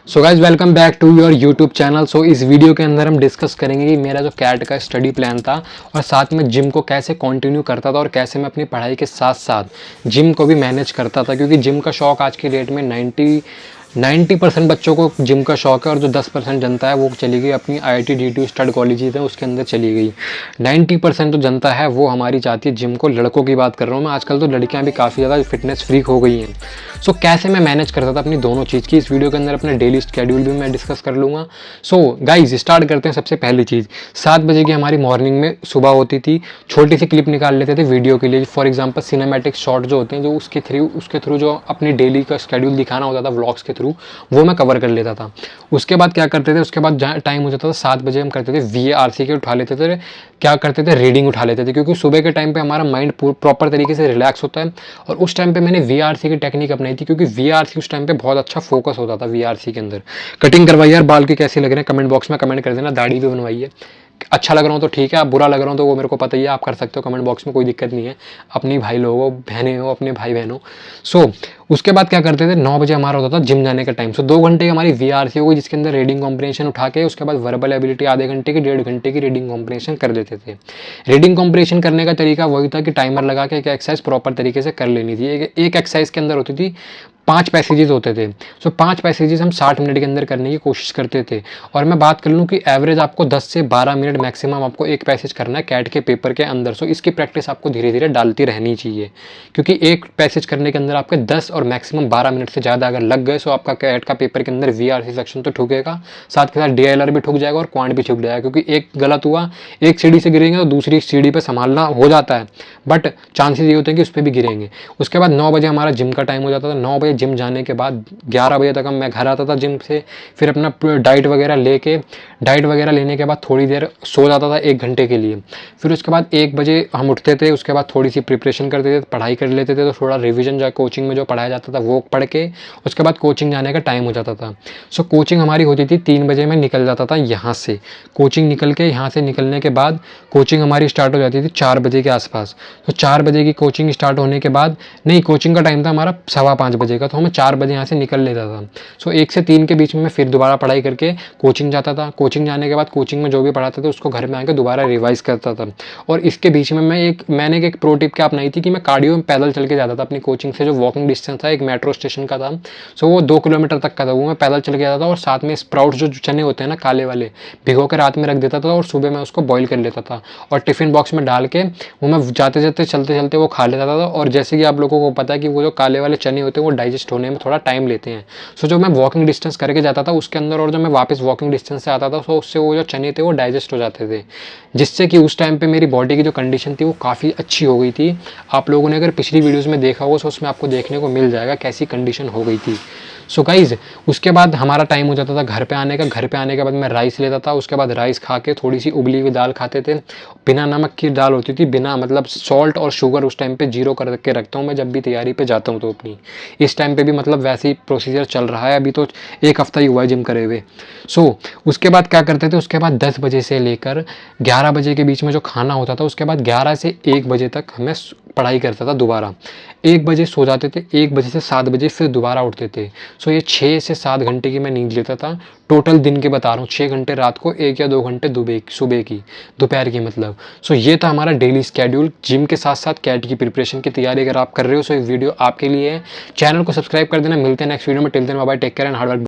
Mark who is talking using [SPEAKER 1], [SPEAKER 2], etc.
[SPEAKER 1] So guys welcome back to your YouTube channel. So इस video के अंदर हम डिस्कस करेंगे कि मेरा जो कैट का स्टडी प्लान था और साथ में जिम को कैसे कंटिन्यू करता था और कैसे मैं अपनी पढ़ाई के साथ साथ जिम को भी मैनेज करता था, क्योंकि जिम का शौक आज की डेट में 90% बच्चों को जिम का शौक है और जो 10% जनता है वो चली गई अपनी IIT DTU स्टड कॉलेजेस है उसके अंदर चली गई। 90% जो जनता है वो हमारी चाहती है जिम को। लड़कों की बात कर रहा हूँ मैं, आजकल तो लड़कियां भी काफ़ी ज़्यादा फिटनेस फ्रीक हो गई हैं। सो कैसे मैं मैनेज करता था अपनी दोनों चीज़ की, इस वीडियो के अंदर अपने डेली शेड्यूल भी मैं डिस्कस कर लूँगा। सो गाइज स्टार्ट करते हैं। सबसे पहली चीज़ 7 बजे की हमारी मॉर्निंग में सुबह होती थी। छोटी सी क्लिप निकाल लेते थे वीडियो के लिए, फॉर एग्जाम्पल सिनेमैटिक शॉट जो होते हैं, जो उसके थ्रू जो अपनी डेली का शेड्यूल दिखाना होता था व्लॉग्स के थ्रू, वो मैं कवर कर लेता था। उसके बाद क्या करते थे, उसके बाद टाइम हो जाता था 7 बजे, हम करते थे VARC के उठा लेते थे। क्या करते थे, रीडिंग उठा लेते थे, क्योंकि सुबह के टाइम पे हमारा माइंड प्रॉपर तरीके से रिलैक्स होता है। और उस टाइम पे मैंने VARC की टेक्निक अपनाई थी, क्योंकि VARC उस टाइम पे बहुत अच्छा फोकस होता था। VARC के अंदर कटिंग करवाई यार, बाल के कैसे लग रहे हैं कमेंट बॉक्स में कमेंट कर देना। दाढ़ी भी बनवाई है, अच्छा लग रहा हूँ तो ठीक है, आप बुरा लग रहा हूँ तो वो मेरे को पता ही है, आप कर सकते हो कमेंट बॉक्स में, कोई दिक्कत नहीं है। अपनी भाई लोग हो, बहनें हो, अपने भाई बहनों। सो उसके बाद क्या करते थे, 9 बजे हमारा होता था जिम जाने का टाइम। सो 2 घंटे की हमारी VARC हो गई, जिसके अंदर रीडिंग कॉम्प्रिहेंशन उठा के उसके बाद वर्बल एबिलिटी आधे घंटे की 1.5 घंटे की रीडिंग कॉम्प्रिहेंशन कर देते थे। रीडिंग कॉम्प्रिहेंशन करने का तरीका वही था कि टाइमर लगा के एक एक्सरसाइज प्रॉपर तरीके से कर लेनी थी। एक एक्सरसाइज के अंदर होती थी 5 पैसेजेस होते थे। सो 5 पैसेजेस हम 60 मिनट के अंदर करने की कोशिश करते थे। और मैं बात कर लूँ कि एवरेज आपको 10 से 12 मिनट मैक्सिमम आपको एक पैसेज करना है कैट के पेपर के अंदर। सो इसकी प्रैक्टिस आपको धीरे धीरे डालती रहनी चाहिए, क्योंकि एक पैसेज करने के अंदर आपके 10 और मैक्सिमम 12 मिनट से ज़्यादा अगर लग गए, सो आपका कैट का पेपर के अंदर VARC सेक्शन तो ठुकेगा, साथ के साथ DILR भी ठुक जाएगा और क्वांट भी ठुक जाएगा। क्योंकि एक गलत हुआ, एक सीढ़ी से गिरेंगे तो दूसरी सीढ़ी पर संभालना हो जाता है, बट चांसेस ये होते हैं कि उस पर भी गिरेंगे। उसके बाद 9 बजे हमारा जिम का टाइम हो जाता था। 9 बजे जिम जाने के बाद 11 बजे तक मैं घर आता था जिम से। फिर अपना डाइट वगैरह लेने के बाद थोड़ी देर सो जाता था 1 घंटे के लिए। फिर उसके बाद 1 बजे हम उठते थे, उसके बाद थोड़ी सी प्रिपरेशन करते थे, पढ़ाई कर लेते थे, तो थोड़ा रिविजन जा कोचिंग में जो पढ़ाया जाता था वो पढ़ के उसके बाद कोचिंग जाने का टाइम हो जाता था। सो कोचिंग हमारी होती थी 3 बजे, मैं निकल जाता था यहाँ से। कोचिंग निकल के यहाँ से निकलने के बाद कोचिंग हमारी स्टार्ट हो जाती थी 4 बजे के आसपास। तो 4 बजे की कोचिंग स्टार्ट होने के बाद, नहीं, कोचिंग का टाइम था हमारा 5:15 बजे का, तो हमें 4 बजे यहाँ से निकल लेता था। सो 1 से 3 के बीच में मैं फिर दोबारा पढ़ाई करके कोचिंग जाता था। कोचिंग जाने के बाद कोचिंग में जो भी पढ़ाते थे उसको घर में आकर दोबारा रिवाइज करता था। और इसके बीच में मैंने एक प्रो टिप क्या अपनाई थी कि मैं कार्डियो में पैदल चल के जाता था। अपनी कोचिंग से जो वॉकिंग डिस्टेंस था एक मेट्रो स्टेशन का था, सो वो 2 किलोमीटर तक का था, वो मैं पैदल चल के जाता था। और साथ में स्प्राउट्स जो चने होते हैं ना काले वाले, भिगो के रात में रख देता था और सुबह मैं उसको बॉईल कर लेता था और टिफिन बॉक्स में डाल के वो मैं जाते जाते चलते चलते वो खा लेता था। और जैसे कि आप लोगों को पता है कि वो जो काले वाले चने होते हैं वो डाइजेस्ट होने में थोड़ा टाइम लेते हैं। सो जो मैं वॉकिंग डिस्टेंस करके जाता था उसके अंदर, और जो मैं वापस वॉकिंग डिस्टेंस से आता था, सो उससे वो जो चने थे वो डाइजेस्ट हो जाते थे, जिससे कि उस टाइम पे मेरी बॉडी की जो कंडीशन थी वो काफ़ी अच्छी हो गई थी। आप लोगों ने अगर पिछली वीडियोज़ में देखा होगा तो उसमें आपको देखने को मिल जाएगा कैसी कंडीशन हो गई थी। सो गाइज उसके बाद हमारा टाइम हो जाता था घर पे आने का। घर पे आने के बाद मैं राइस लेता था, उसके बाद राइस खा के थोड़ी सी उबली हुई दाल खाते थे। बिना नमक की दाल होती थी, बिना मतलब सॉल्ट और शुगर उस टाइम पे 0 करके रखता हूँ मैं जब भी तैयारी पे जाता हूँ। तो अपनी इस टाइम पे भी मतलब वैसे ही प्रोसीजर चल रहा है, अभी तो 1 हफ्ता ही हुआ है जिम करे हुए। सो उसके बाद क्या करते थे, उसके बाद 10 बजे से लेकर 11 बजे के बीच में जो खाना होता था, उसके बाद 11 से 1 बजे तक मैं पढ़ाई करता था दोबारा। 1 बजे सो जाते थे, 1 बजे से 7 बजे फिर दोबारा उठते थे। सो ये 6 से 7 घंटे की मैं नींद लेता था। टोटल दिन के बता रहा हूँ, 6 घंटे रात को, 1 या 2 घंटे सुबह की, दोपहर की मतलब। सो ये था हमारा डेली स्केड्यूल जिम के साथ साथ कैट की प्रिपरेशन की तैयारी अगर आप कर रहे हो। सो ये वीडियो आपके लिए है, चैनल को सब्सक्राइब कर देना। मिलते हैं नेक्स्ट वीडियो में, till then bye bye, take care and hard work.